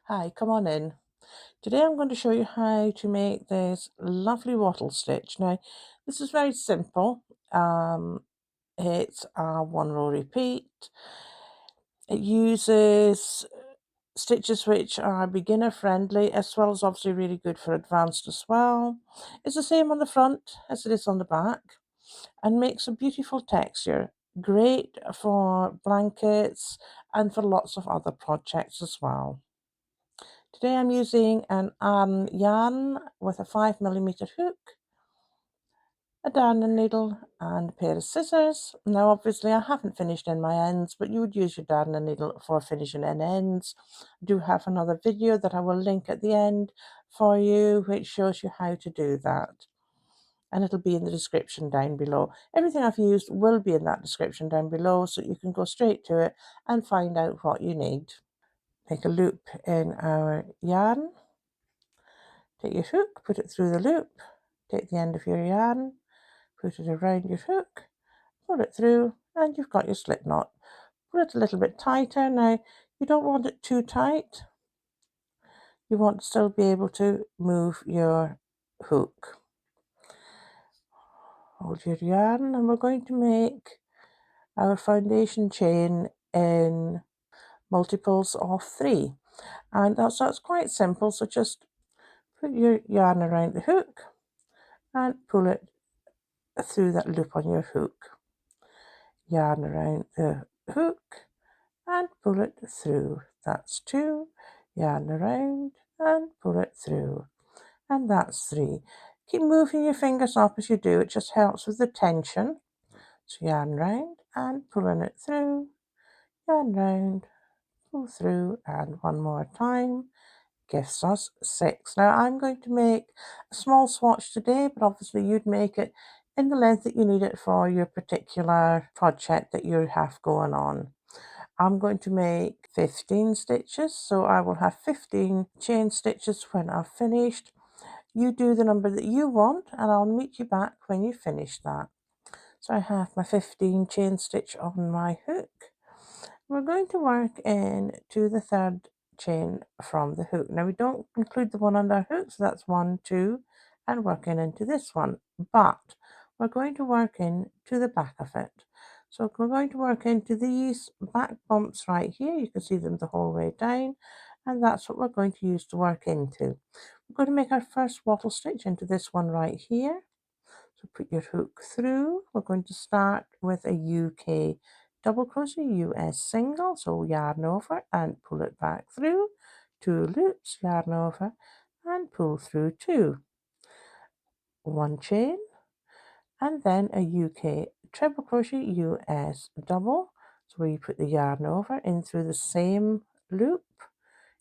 Hi, come on in. Today I'm going to show you how to make this lovely wattle stitch. Now, this is very simple. It's a one row repeat. It uses stitches which are beginner friendly as well as obviously really good for advanced as well. It's the same on the front as it is on the back and makes a beautiful texture. Great for blankets and for lots of other projects as well. Today I'm using an yarn with a 5mm hook, a darning needle and a pair of scissors. Now obviously I haven't finished in my ends, but you would use your darning needle for finishing in ends. I do have another video that I will link at the end for you which shows you how to do that. And it'll be in the description down below. Everything I've used will be in that description down below so you can go straight to it and find out what you need. Make a loop in our yarn. Take your hook, put it through the loop, take the end of your yarn, put it around your hook, pull it through, and you've got your slip knot. Pull it a little bit tighter. Now, you don't want it too tight. You want to still be able to move your hook. Hold your yarn, and we're going to make our foundation chain in multiples of 3. And that's quite simple, so just put your yarn around the hook and pull it through that loop on your hook. Yarn around the hook and pull it through. That's 2. Yarn around and pull it through. And that's 3. Keep moving your fingers up as you do. It just helps with the tension. So yarn round and pulling it through. Yarn round, pull through, and one more time gives us 6. Now I'm going to make a small swatch today, but obviously you'd make it in the length that you need it for your particular project that you have going on. I'm going to make 15 stitches, so I will have 15 chain stitches when I've finished. You do the number that you want and I'll meet you back when you finish that. So I have my 15 chain stitch on my hook. We're going to work in to the third chain from the hook. Now we don't include the one under our hook, so that's 1, 2, and working into this one. But we're going to work in to the back of it. So we're going to work into these back bumps right here. You can see them the whole way down, and that's what we're going to use to work into. We're going to make our first wattle stitch into this one right here. So put your hook through. We're going to start with a UK double crochet, US single, so yarn over and pull it back through, 2 loops, yarn over and pull through 2, 1 chain, and then a UK treble crochet, US double, so where you put the yarn over in through the same loop,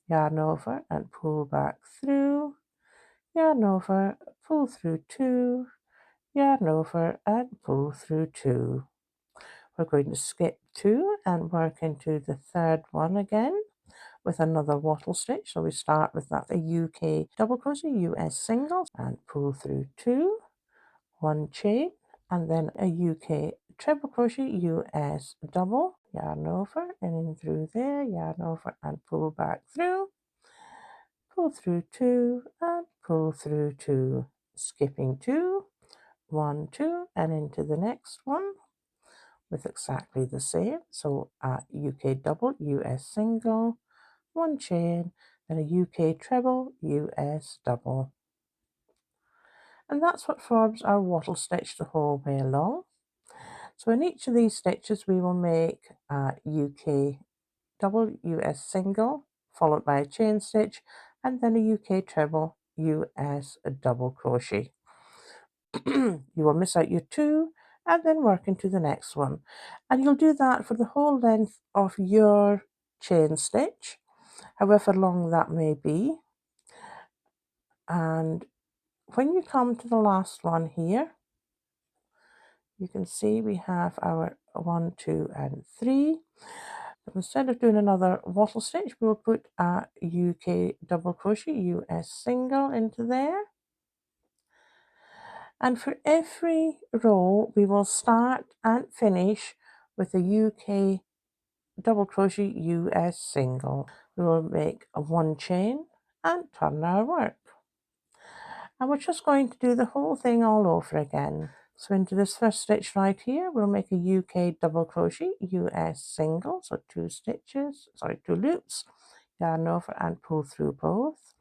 yarn over and pull back through, yarn over, pull through 2, yarn over and pull through 2. We're going to skip 2 and work into the third one again with another wattle stitch. So we start with that a UK double crochet, US single, and pull through 2, 1 chain, and then a UK treble crochet, US double, yarn over and in through there, yarn over and pull back through, pull through 2 and pull through 2, skipping 2, 1, 2, and into the next one with exactly the same. So a UK double, US single, 1 chain, then a UK treble, US double. And that's what forms our wattle stitch the whole way along. So in each of these stitches we will make a UK double, US single, followed by a chain stitch, and then a UK treble, US double crochet. You will miss out your 2 and then work into the next one, and you'll do that for the whole length of your chain stitch, however long that may be. And when you come to the last one here, you can see we have our 1, 2 and 3. Instead of doing another wattle stitch, we'll put a UK double crochet, US single into there. And for every row, we will start and finish with a UK double crochet, US single. we will make a 1 chain and turn our work. And we're just going to do the whole thing all over again. So into this first stitch right here, we'll make a UK double crochet, US single, so 2 loops, yarn over and pull through both.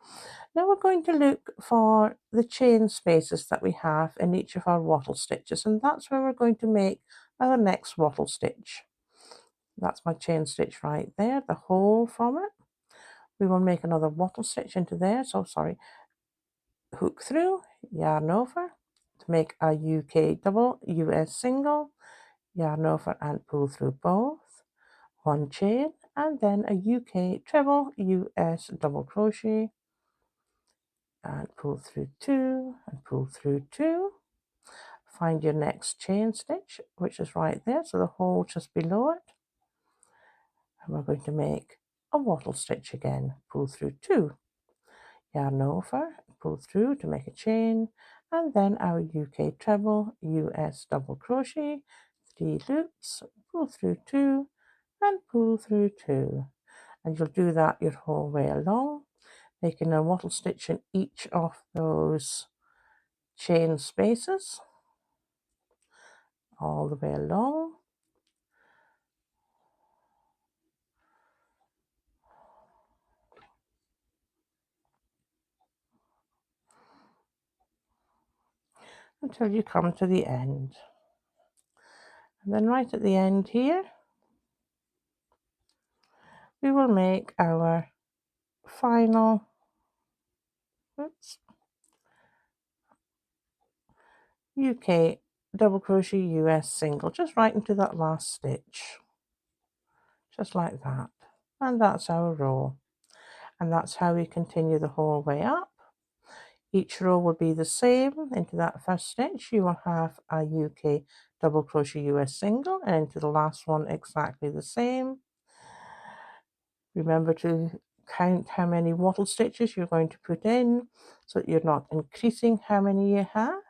Now we're going to look for the chain spaces that we have in each of our wattle stitches, and that's where we're going to make our next wattle stitch. That's my chain stitch right there, the hole from it. We will make another wattle stitch into there, hook through, yarn over to make a UK double, US single, yarn over and pull through both, 1 chain, and then a UK treble, US double crochet, and pull through 2 and pull through 2. Find your next chain stitch, which is right there, so the hole just below it, and we're going to make a wattle stitch again. Pull through 2, yarn over, pull through to make a chain, and then our UK treble, US double crochet, 3 loops, pull through 2 and pull through 2, and you'll do that your whole way along, making a wattle stitch in each of those chain spaces all the way along. Until you come to the end. And then right at the end here, we will make our final UK double crochet US single, just right into that last stitch, just like that. And that's our row. And that's how we continue the whole way up. Each row will be the same. Into that first stitch you will have a UK double crochet US single, and into the last one exactly the same. Remember to count how many wattle stitches you're going to put in so that you're not increasing how many you have.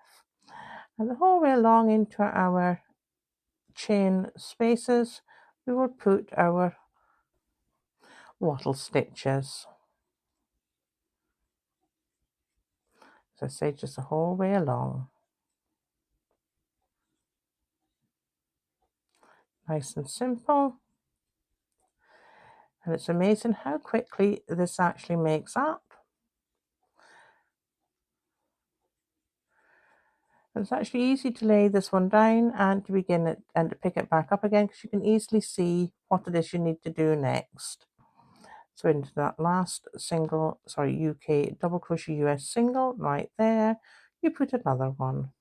And the whole way along into our chain spaces we will put our wattle stitches. As I say, just the whole way along. Nice and simple. And it's amazing how quickly this actually makes up. It's actually easy to lay this one down and to begin it and to pick it back up again, because you can easily see what it is you need to do next. So into that last UK double crochet US single right there, you put another one.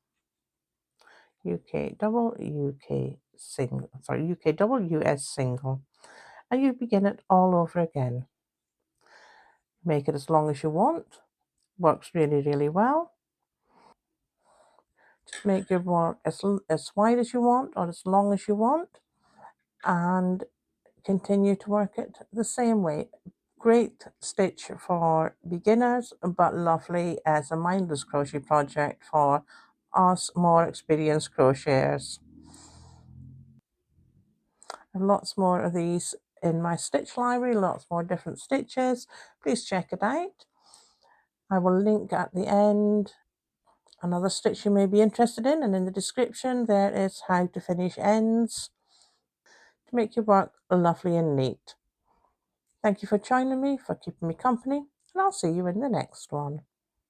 UK double US single, and you begin it all over again. Make it as long as you want. Works really well. Just make your work as wide as you want or as long as you want, and continue to work it the same way. Great stitch for beginners, but lovely as a mindless crochet project for us more experienced crocheters. I have lots more of these in my stitch library, lots more different stitches. Please check it out. I will link at the end another stitch you may be interested in, and in the description there is how to finish ends to make your work lovely and neat. Thank you for joining me, for keeping me company, and I'll see you in the next one.